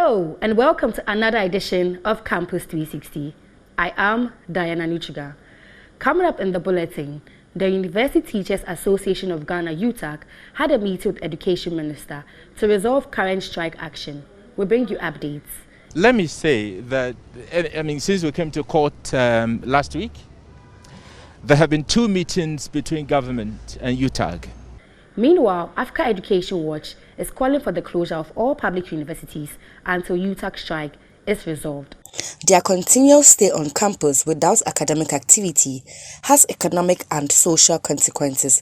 Hello and welcome to another edition of Campus 360. I am Diana Nuchiga. Coming up in the bulletin, the University Teachers Association of Ghana UTAG had a meeting with Education Minister to resolve current strike action. We bring you updates. Let me say that, since we came to court last week, there have been two meetings between government and UTAG. Meanwhile, Africa Education Watch is calling for the closure of all public universities until UTAG strike is resolved. Their continual stay on campus without academic activity has economic and social consequences.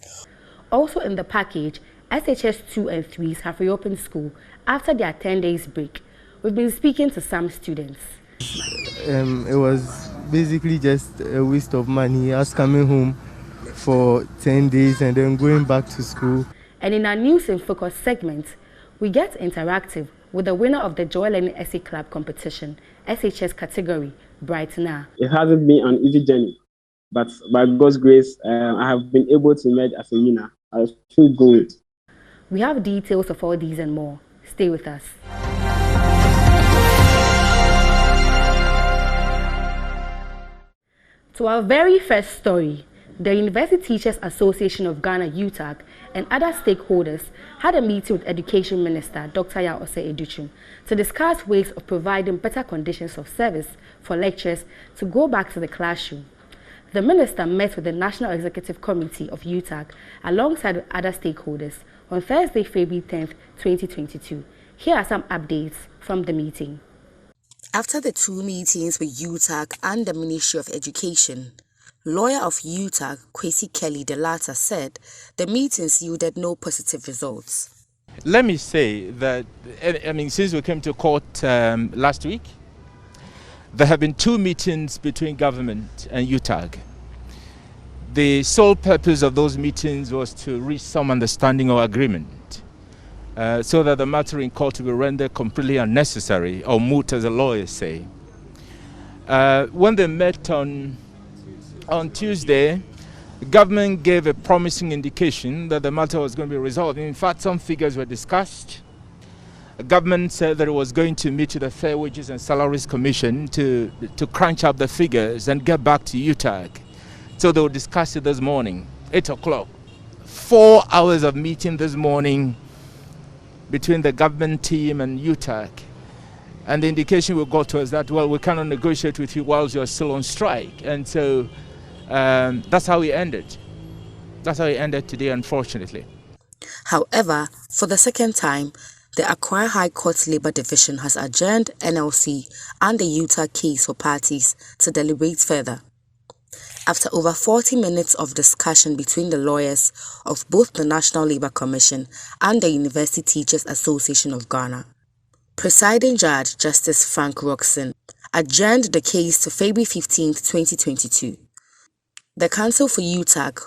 Also in the package, SHS 2 and 3s have reopened school after their 10 days break. We've been speaking to some students. It was basically just a waste of money, us coming home for 10 days and then going back to school. And in our News in Focus segment, we get interactive with the winner of the joylearning essay club competition, SHS category, Brightener. It hasn't been an easy journey, but by God's grace, I have been able to emerge as a winner. I feel good. We have details of all these and more. Stay with us. To our very first story, the University Teachers Association of Ghana UTAG and other stakeholders had a meeting with Education Minister Dr. Yaosei Educhum to discuss ways of providing better conditions of service for lecturers to go back to the classroom. The minister met with the National Executive Committee of UTAG alongside other stakeholders on Thursday, February 10, 2022. Here are some updates from the meeting. After the two meetings with UTAG and the Ministry of Education, lawyer of UTAG, Kwesi Kelly, the latter, said the meetings yielded no positive results. Let me say that, since we came to court last week, there have been two meetings between government and UTAG. The sole purpose of those meetings was to reach some understanding or agreement so that the matter in court will be rendered completely unnecessary or moot, as the lawyers say. When they met on Tuesday, the government gave a promising indication that the matter was going to be resolved. In fact, some figures were discussed. The government said that it was going to meet with the Fair Wages and Salaries Commission to crunch up the figures and get back to UTAG. So they will discuss it this morning, 8 o'clock. 4 hours of meeting this morning between the government team and UTAG. And the indication we got was that, well, we cannot negotiate with you whilst you're still on strike. And so that's how we ended. That's how it ended today, unfortunately. However, for the second time, the Accra High Court Labour Division has adjourned NLC and the UTAG case for parties to deliberate further. After over 40 minutes of discussion between the lawyers of both the National Labour Commission and the University Teachers Association of Ghana, Presiding Judge Justice Frank Roxon adjourned the case to February 15, 2022. The counsel for UTAG,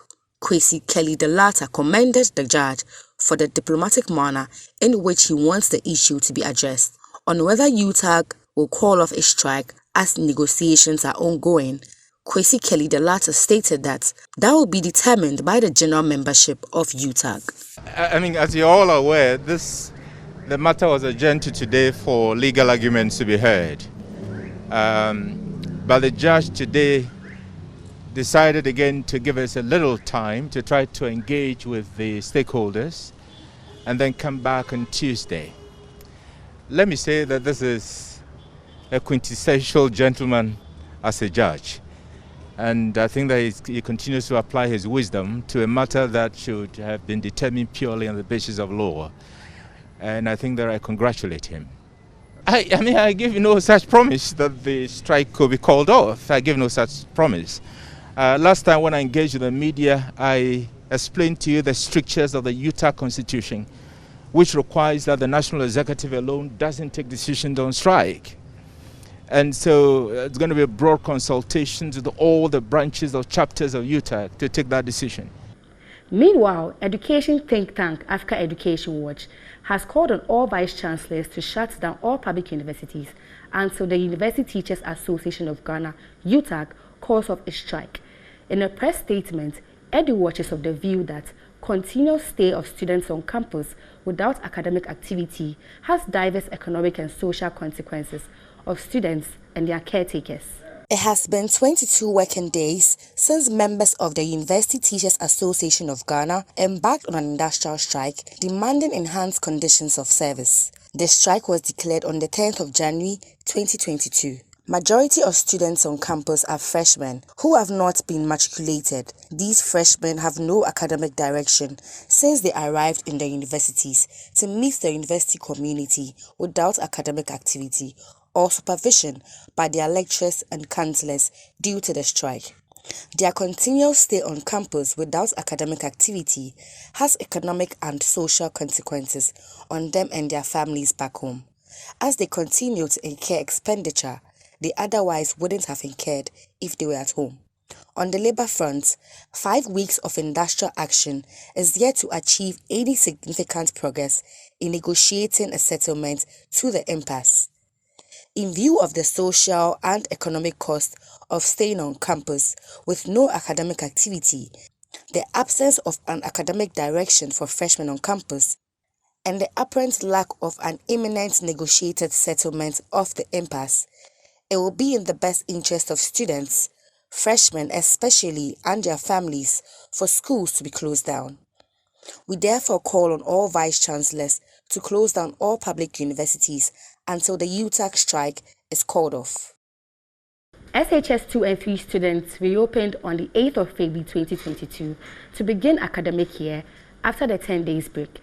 Kwesi Kelly, the latter, commended the judge for the diplomatic manner in which he wants the issue to be addressed. On whether UTAG will call off a strike as negotiations are ongoing, Kwesi Kelly, the latter, stated that will be determined by the general membership of UTAG. As you're all aware, the matter was adjourned to today for legal arguments to be heard. But the judge today decided again to give us a little time to try to engage with the stakeholders and then come back on Tuesday. Let me say that this is a quintessential gentleman as a judge. And I think that he continues to apply his wisdom to a matter that should have been determined purely on the basis of law. And I think that I congratulate him. I give no such promise that the strike could be called off. I give no such promise. Last time when I engaged with the media, I explained to you the strictures of the UTAG Constitution, which requires that the National Executive alone doesn't take decisions on strike. And so it's going to be a broad consultation with all the branches or chapters of UTAG to take that decision. Meanwhile, education think tank Africa Education Watch has called on all vice-chancellors to shut down all public universities until the University Teachers Association of Ghana, UTAG, calls off a strike. In a press statement, EduWatch is of the view that continuous stay of students on campus without academic activity has diverse economic and social consequences of students and their caretakers. It has been 22 working days since members of the University Teachers Association of Ghana embarked on an industrial strike demanding enhanced conditions of service. The strike was declared on the 10th of January 2022. Majority of students on campus are freshmen who have not been matriculated. These freshmen have no academic direction since they arrived in the universities to meet the university community without academic activity or supervision by their lecturers and counselors due to the strike. Their continual stay on campus without academic activity has economic and social consequences on them and their families back home, as they continue to incur expenditure they otherwise wouldn't have incurred if they were at home. On the labour front, 5 weeks of industrial action is yet to achieve any significant progress in negotiating a settlement to the impasse. In view of the social and economic cost of staying on campus with no academic activity, the absence of an academic direction for freshmen on campus, and the apparent lack of an imminent negotiated settlement of the impasse, it will be in the best interest of students, freshmen especially, and their families for schools to be closed down. We therefore call on all vice-chancellors to close down all public universities until the UTAC strike is called off. SHS 2 and 3 students reopened on the 8th of February 2022 to begin academic year after the 10 days break.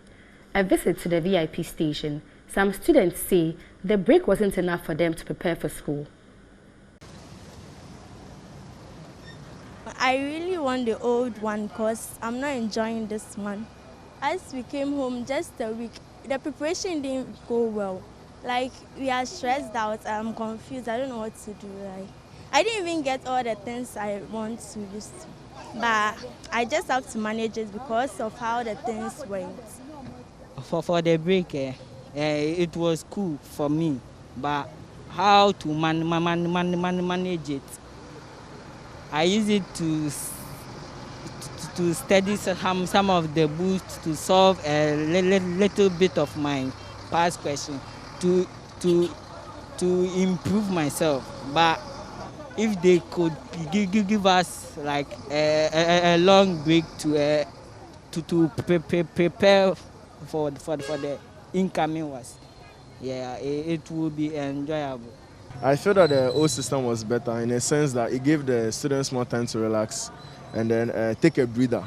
A visit to the VIP station, some students say the break wasn't enough for them to prepare for school. I really want the old one because I'm not enjoying this one. As we came home just a week, the preparation didn't go well. Like, we are stressed out, I'm confused, I don't know what to do. Like, I didn't even get all the things I want to use, but I just have to manage it because of how the things went. For the break, it was cool for me, but how to manage it? I use it to study some of the books to solve a little bit of my past question to improve myself. But if they could give us like a long break to prepare for the incoming ones, yeah, it will be enjoyable. I feel that the old system was better in a sense that it gave the students more time to relax and then take a breather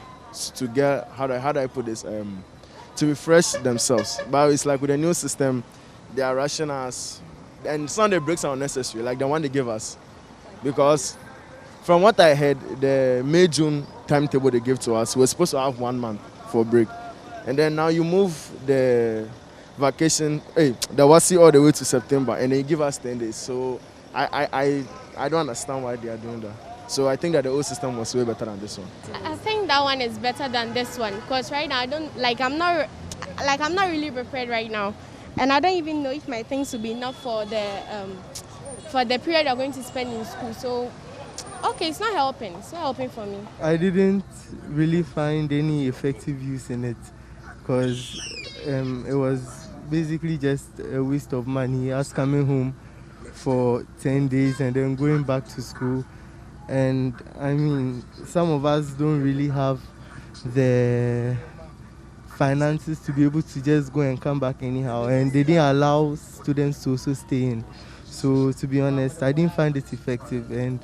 to get, how do I put this, to refresh themselves. But it's like with the new system, they are rushing us, and some of the breaks are unnecessary, like the one they give us. Because from what I heard, the May-June timetable they give to us, we're supposed to have 1 month for break. And then now you move the vacation, the WASI all the way to September, and they give us 10 days. So I don't understand why they are doing that. So I think that the old system was way better than this one. I think that one is better than this one because right now I'm not really prepared right now, and I don't even know if my things will be enough for the period I'm going to spend in school. So okay, it's not helping for me. I didn't really find any effective use in it because it was basically just a waste of money, us coming home for 10 days and then going back to school. And I mean, some of us don't really have the finances to be able to just go and come back anyhow, and they didn't allow students to also stay in. So to be honest, I didn't find it effective, and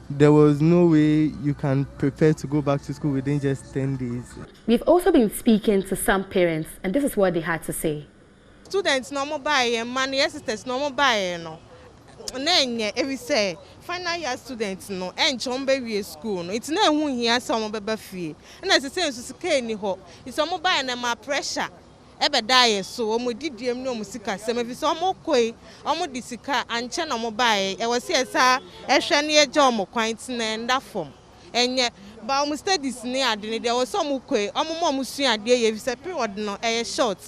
there was no way you can prepare to go back to school within just 10 days. We've also been speaking to some parents, and this is what they had to say. Students no more buy and money sisters no more buy no. Nenye every say final year students no and chombe we school no it's na hu hia some beba fie na se say so sika ni ho it's some buy na ma pressure ebe die so omo didiem no omo sika sem efi so omo koi omo di sika anche na omo buy e wo se esa ehwe na eje omo kwan tena nda form enye ba omo studies ni ade ne de wo so omo koi omo sua ade ye fi se period no e short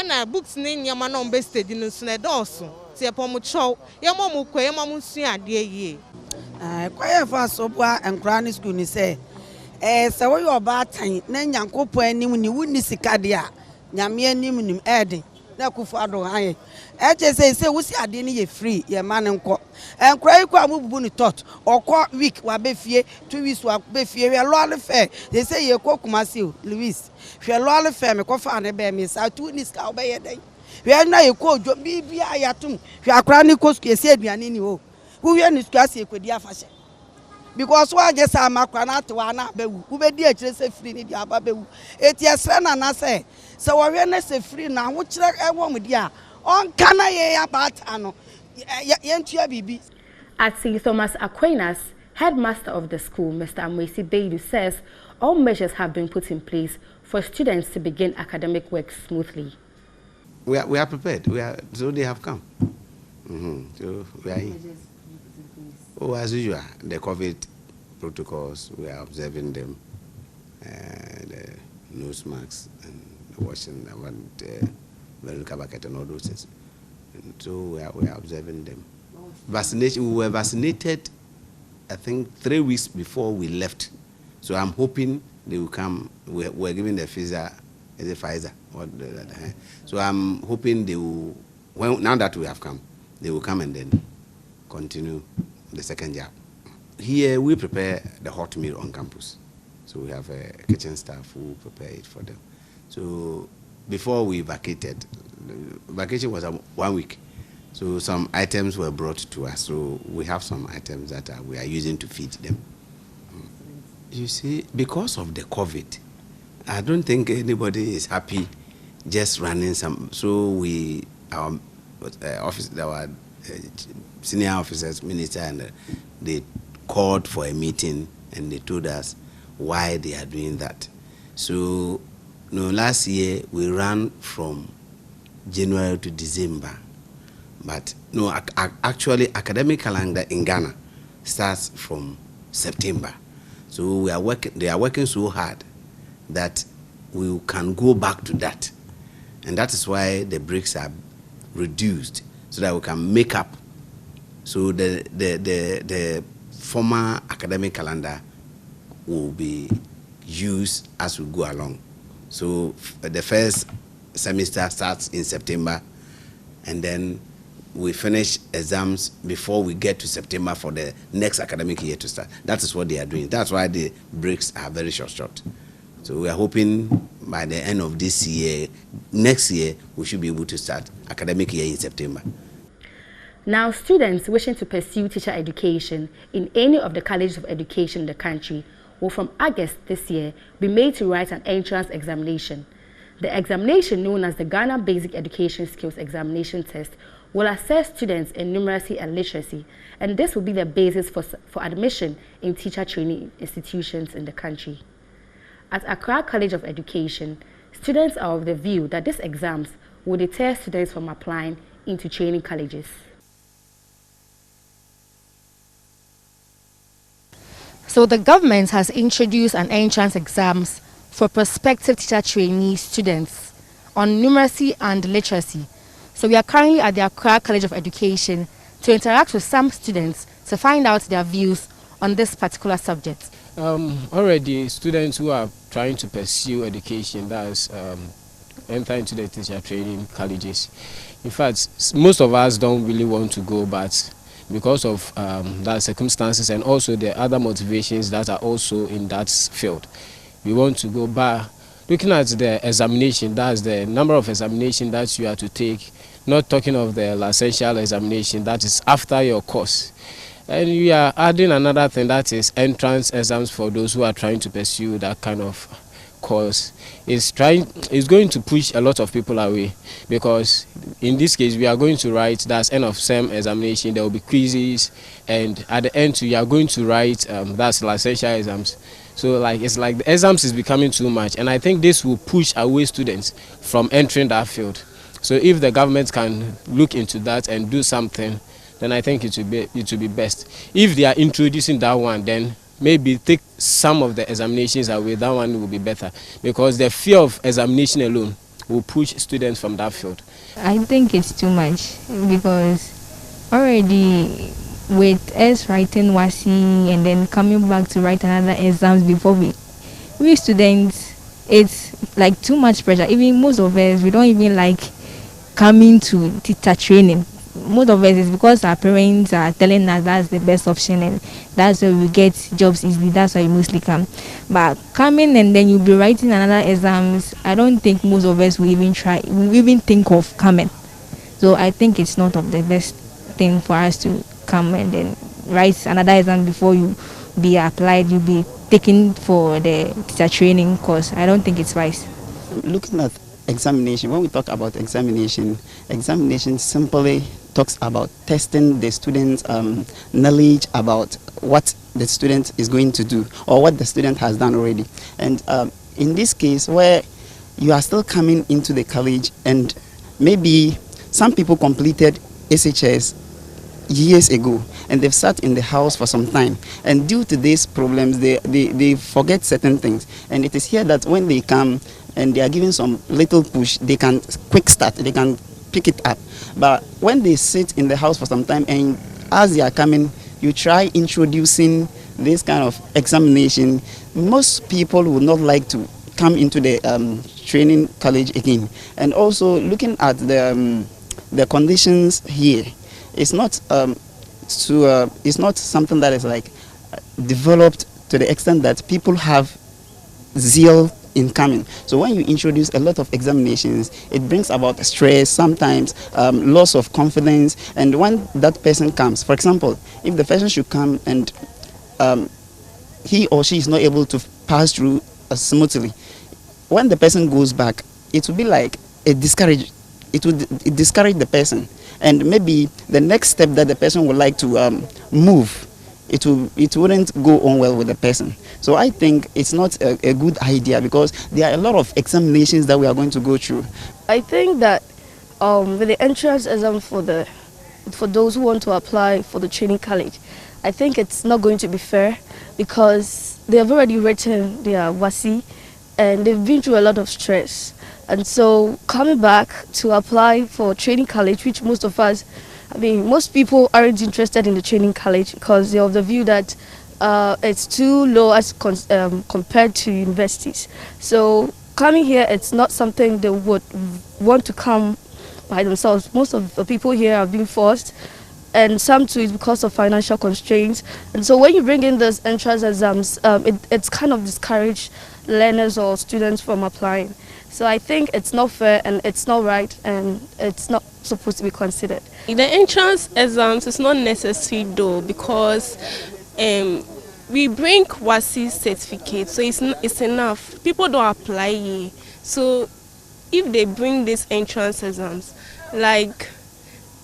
na books ni nyama na ombe study no so na doso tie pomo chow ye momo kwe momo sua ade ye kwaya fa so bua enkra ni school ni say So we are bad time. Then Yanko Penny when you wouldn't see Cadia, Yamia Nimunim adding. Na kufado haye say we see adeni ye free ye man nko enkra ikwa amububu ni tot okọ week wa be fie 2 weeks wa be fie we lo fair they say ye kokumasi o Louis we lo fair me ko fa ne be me sa 2 weeks ka obe ye den we na ye ko ojo bibia yatum we akra ni ko sku ese aduane ni o we we ni sku ase ekwedi afahye because wa je sa makwa na atwa na abewu we be di akire se free ni di ababewu eti esre na say so we na se free na ho kire ewo mu dia on kana ye about ano yentua bibi. At St. Thomas Aquinas, headmaster of the school, Mr. Amwesi Beidu, says all measures have been put in place for students to begin academic work smoothly. We are prepared. So they have come. So we are in. Oh, as usual, the COVID protocols, we are observing them. The nose masks and washing the bucket and all those things. And so we are observing them. Vaccination. We were vaccinated, I think, 3 weeks before we left. So I'm hoping they will come. We're giving the Pfizer. Is it Pfizer? So I'm hoping they will. Well, now that we have come, they will come and then continue the second jab. Here we prepare the hot meal on campus. So we have a kitchen staff who prepare it for them. So before we vacated, vacation was 1 week. So some items were brought to us. So we have some items that we are using to feed them. You see, because of the COVID, I don't think anybody is happy just running some. So our senior officers, minister, and they called for a meeting and they told us why they are doing that. So, last year we ran from January to December, but actually academic calendar in Ghana starts from September. So they are working so hard that we can go back to that, and that is why the breaks are reduced so that we can make up. So the former academic calendar will be used as we go along. So the first semester starts in September, and then we finish exams before we get to September for the next academic year to start. That is what they are doing. That's why the breaks are very short. So we are hoping by the end of this year, next year, we should be able to start academic year in September. Now, students wishing to pursue teacher education in any of the colleges of education in the country will from August this year be made to write an entrance examination. The examination, known as the Ghana Basic Education Skills Examination Test, will assess students in numeracy and literacy, and this will be the basis for admission in teacher training institutions in the country. At Accra College of Education, students are of the view that these exams will deter students from applying into training colleges. So the government has introduced an entrance exams for prospective teacher trainee students on numeracy and literacy. So we are currently at the Accra College of Education to interact with some students to find out their views on this particular subject. Already students who are trying to pursue education, that's enter into the teacher training colleges. In fact, most of us don't really want to go, but because of that circumstances and also the other motivations that are also in that field, we want to go. But looking at the examination, that's the number of examination that you have to take, not talking of the licential examination that is after your course. And we are adding another thing, that is entrance exams for those who are trying to pursue that kind of course. It's going to push a lot of people away, because in this case we are going to write, that's end of SEM examination, there will be quizzes, and at the end we are going to write that's licential exams. So it's like the exams is becoming too much, and I think this will push away students from entering that field. So if the government can look into that and do something, then I think it will be best. If they are introducing that one, then maybe take some of the examinations away. That one will be better, because the fear of examination alone will push students from that field. I think it's too much, because already with us writing WASI and then coming back to write another exams before we we students, it's like too much pressure. Even most of us, we don't even like coming to teacher training. Most of us is because our parents are telling us that's the best option and that's where we get jobs easily. That's why we mostly come. But coming and then you'll be writing another exams, I don't think most of us will even try, will even think of coming. So I think it's not of the best thing for us to come and then write another exam before you be applied, you be taken for the teacher training course. I don't think it's wise. Looking at examination, when we talk about examination simply talks about testing the student's knowledge about what the student is going to do or what the student has done already. And in this case, where you are still coming into the college and maybe some people completed SHS years ago and they've sat in the house for some time, and due to these problems they forget certain things, and it is here that when they come and they are given some little push, they can quick start, they can pick it up. But when they sit in the house for some time and as they are coming, you try introducing this kind of examination, most people would not like to come into the training college again. And also looking at the conditions here, it's not it's not something that is like developed to the extent that people have zeal in coming. So when you introduce a lot of examinations, it brings about stress, sometimes loss of confidence. And when that person comes, for example, if the person should come and he or she is not able to pass through smoothly, when the person goes back, it will be like it discourage the person, and maybe the next step that the person would like to move, it wouldn't go on well with the person. So I think it's not a good idea, because there are a lot of examinations that we are going to go through. I think that with the entrance exam for those who want to apply for the training college, I think it's not going to be fair, because they have already written their WASI and they've been through a lot of stress. And so coming back to apply for training college, which most of us, I mean, most people aren't interested in the training college because they're of the view that it's too low as compared to universities. So coming here, it's not something they would want to come by themselves. Most of the people here have been forced, and some too is because of financial constraints. And so when you bring in those entrance exams, it's kind of discouraged learners or students from applying. So I think it's not fair and it's not right and it's not supposed to be considered. The entrance exams is not necessary though, because we bring WASI certificate, so it's enough. People don't apply here. So if they bring these entrance exams, like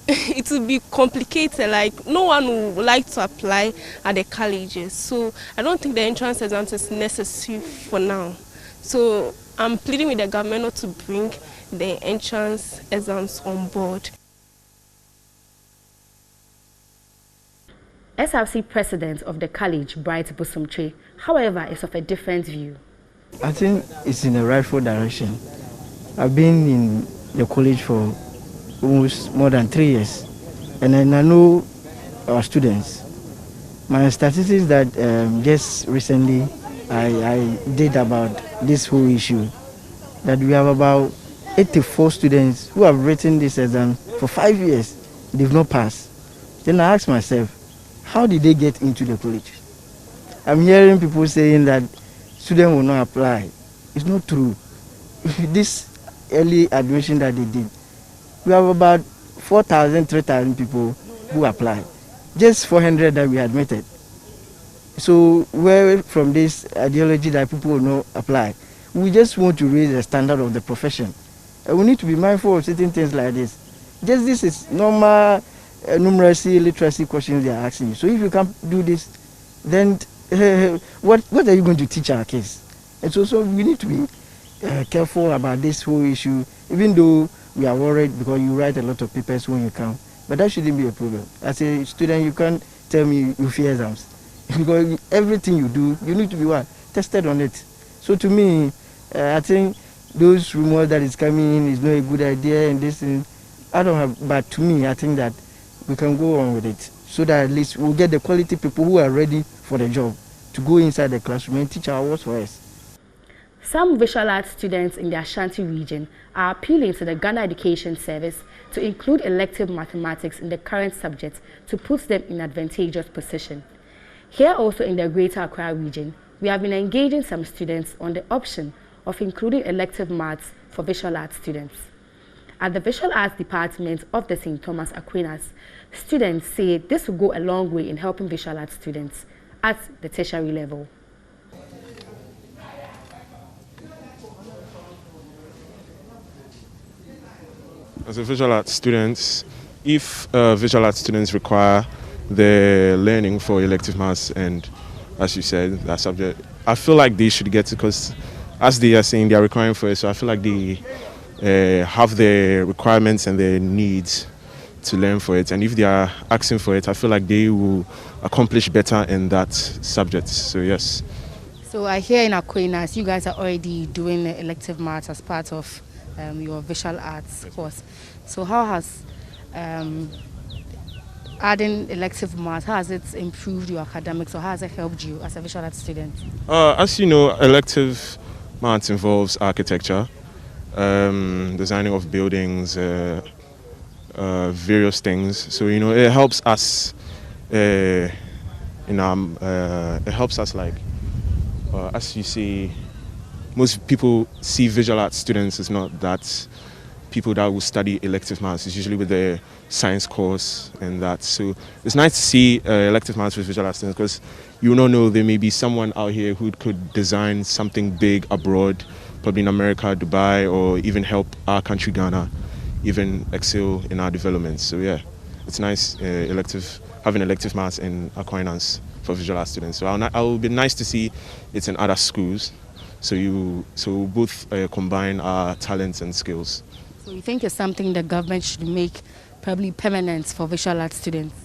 it will be complicated, like no one would like to apply at the colleges. So I don't think the entrance exams is necessary for now. So I'm pleading with the government not to bring the entrance exams on board. SRC president of the college, Bright Busumche, however, is of a different view. I think it's in the rightful direction. I've been in the college for almost more than 3 years, and I know our students. My statistics that just recently I did about this whole issue, that we have about 84 students who have written this exam for 5 years. They've not passed. Then I asked myself, how did they get into the college? I'm hearing people saying that students will not apply. It's not true. This early admission that they did, we have about 4,000, 3,000 people who applied. Just 400 that we admitted. So where from this ideology that people will not apply? We just want to raise the standard of the profession. And we need to be mindful of certain things like this. Just this is normal numeracy, literacy questions they are asking you. So if you can't do this, then what are you going to teach our kids? And so we need to be careful about this whole issue, even though we are worried because you write a lot of papers when you come. But that shouldn't be a problem. As a student, you can't tell me you fear exams. Because everything you do, you need to be tested on it. So to me, I think those rumors that is coming in is not a good idea and this thing, I don't have, but to me, I think that we can go on with it so that at least we'll get the quality people who are ready for the job to go inside the classroom and teach our words for us. Some visual arts students in the Ashanti region are appealing to the Ghana Education Service to include elective mathematics in the current subject to put them in an advantageous position. Here also in the Greater Accra region, we have been engaging some students on the option of including elective maths for visual arts students. At the Visual Arts Department of the St. Thomas Aquinas, students say this will go a long way in helping visual arts students at the tertiary level. As a visual arts student, if visual arts students require the learning for elective maths and, as you said, that subject, I feel like they should get it because, as they are saying, they are requiring for it. So I feel like they have the requirements and the needs to learn for it. And if they are asking for it, I feel like they will accomplish better in that subject. So yes. So I hear in Aquinas, you guys are already doing elective maths as part of your visual arts course. So how has adding elective maths, how has it improved your academics or how has it helped you as a visual arts student? As you know, elective maths involves architecture, designing of buildings, various things. So it helps us. It helps us like, as you say, most people see visual arts students as not that people that will study elective maths. It's usually with the science course and that. So it's nice to see elective maths with visual arts students because you don't know, there may be someone out here who could design something big abroad, probably in America, Dubai, or even help our country, Ghana, even excel in our development. So yeah, it's nice having elective maths in Aquinas for visual arts students. So I will be nice to see it's in other schools. So both combine our talents and skills. So you think it's something the government should make probably permanent for visual arts students?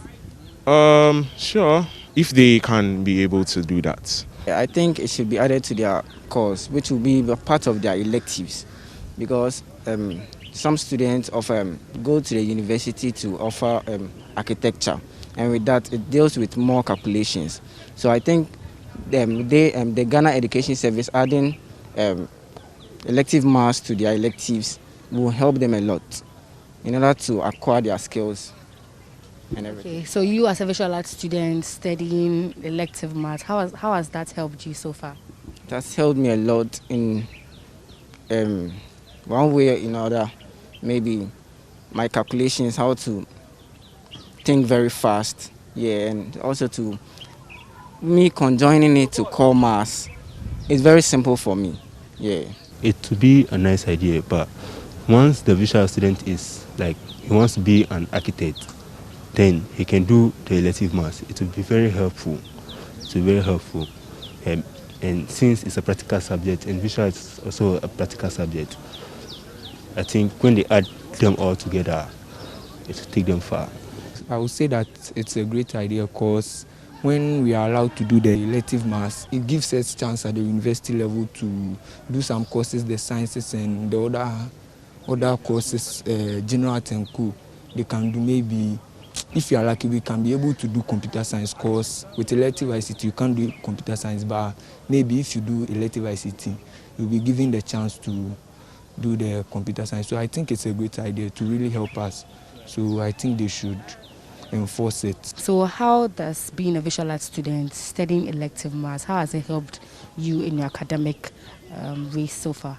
Sure, if they can be able to do that. I think it should be added to their course, which will be a part of their electives, because some students go to the university to offer architecture, and with that it deals with more calculations. So I think the Ghana Education Service adding elective maths to their electives will help them a lot in order to acquire their skills and everything. Okay, so you as a visual arts student studying elective maths, how has that helped you so far? It has helped me a lot in one way or another. Maybe my calculations, how to think very fast, yeah, and also to me conjoining it to core maths. It's very simple for me, yeah. It would be a nice idea, but once the visual student is like, he wants to be an architect, then he can do the elective maths. It will be very helpful. It will be very helpful. And since it's a practical subject, and visual is also a practical subject, I think when they add them all together, it will take them far. I would say that it's a great idea because when we are allowed to do the elective maths, it gives us chance at the university level to do some courses, the sciences and the other courses, general art and co. They can do maybe, if you are lucky, we can be able to do computer science course. With elective ICT, you can't do computer science, but maybe if you do elective ICT, you'll be given the chance to do the computer science. So I think it's a great idea to really help us. So I think they should enforce it. So how does being a visual arts student studying elective maths, how has it helped you in your academic race so far?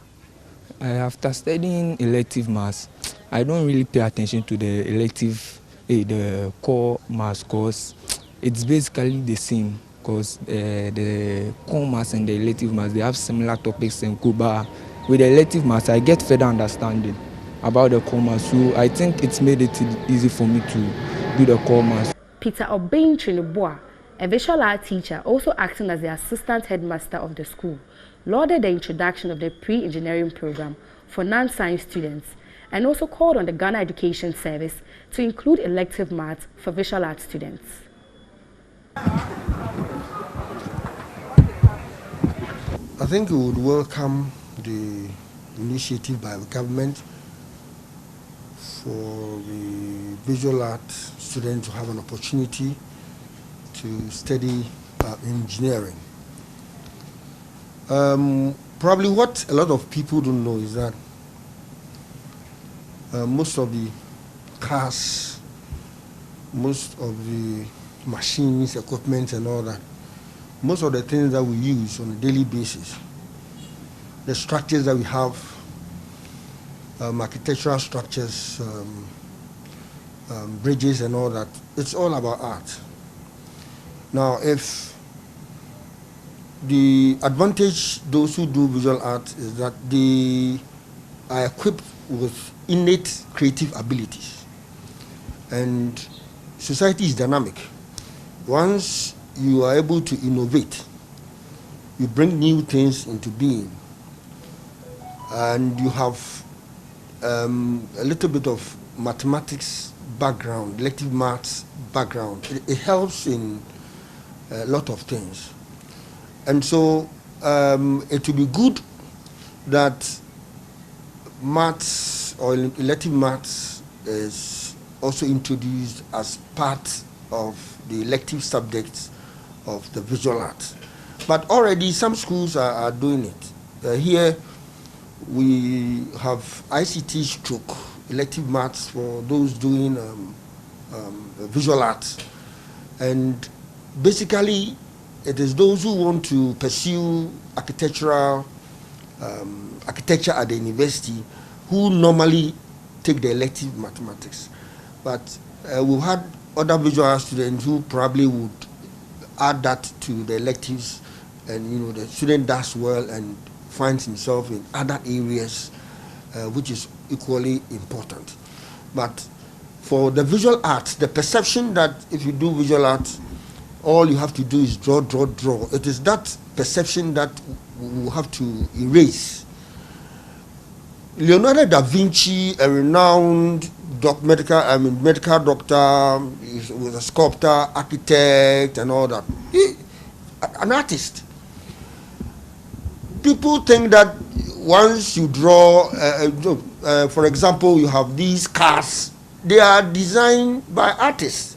After studying elective maths, I don't really pay attention to the elective, the core maths course. It's basically the same because the core maths and the elective maths, they have similar topics and but with the elective maths, I get further understanding about the core maths. So I think it's made it easy for me to do the core maths. Peter Obain Trinibua, a visual art teacher also acting as the assistant headmaster of the school, lauded the introduction of the pre-engineering program for non-science students and also called on the Ghana Education Service to include elective maths for visual art students. I think we would welcome the initiative by the government for the visual arts students to have an opportunity to study engineering. Probably what a lot of people don't know is that most of the cars, most of the machines, equipment and all that, most of the things that we use on a daily basis, the structures that we have, architectural structures, bridges and all that, it's all about art. Now, if the advantage those who do visual art is that they are equipped with innate creative abilities, and society is dynamic. Once you are able to innovate, you bring new things into being, and you have a little bit of mathematics background, elective maths background, it helps in a lot of things. And so it will be good that maths or elective maths is also introduced as part of the elective subjects of the visual arts. But already some schools are doing it. Here we have ICT stroke, elective maths for those doing visual arts. And basically, it is those who want to pursue architecture at the university who normally take the elective mathematics. But we've had other visual art students who probably would add that to the electives, and the student does well and finds himself in other areas, which is equally important. But for the visual arts, the perception that if you do visual arts, all you have to do is draw. It is that perception that we have to erase. Leonardo da Vinci, a renowned medical doctor, he was a sculptor, architect, and all that. An artist. People think that once you draw, for example, you have these cars, they are designed by artists.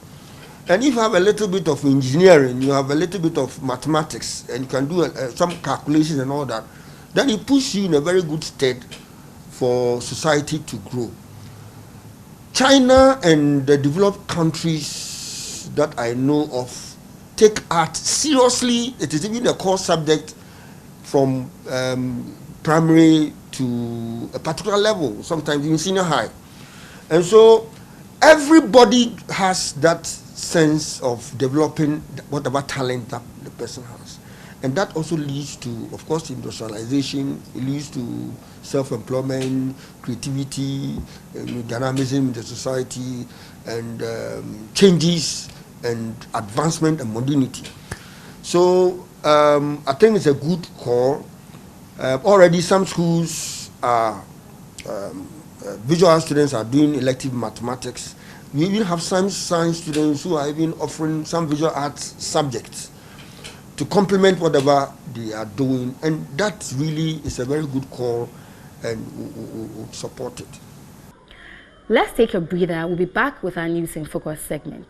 And if you have a little bit of engineering, you have a little bit of mathematics, and you can do some calculations and all that, then it puts you in a very good stead for society to grow. China and the developed countries that I know of take art seriously. It is even a core subject from primary to a particular level, sometimes even senior high. And so everybody has that sense of developing whatever talent that the person has. And that also leads to, of course, industrialization. It leads to self-employment, creativity, dynamism in the society, and changes and advancement and modernity. So I think it's a good call. Already some schools are, visual art students are doing elective mathematics. We even have some science students who are even offering some visual arts subjects to complement whatever they are doing, and that really is a very good call, and we'll support it. Let's take a breather. We'll be back with our News in Focus segment.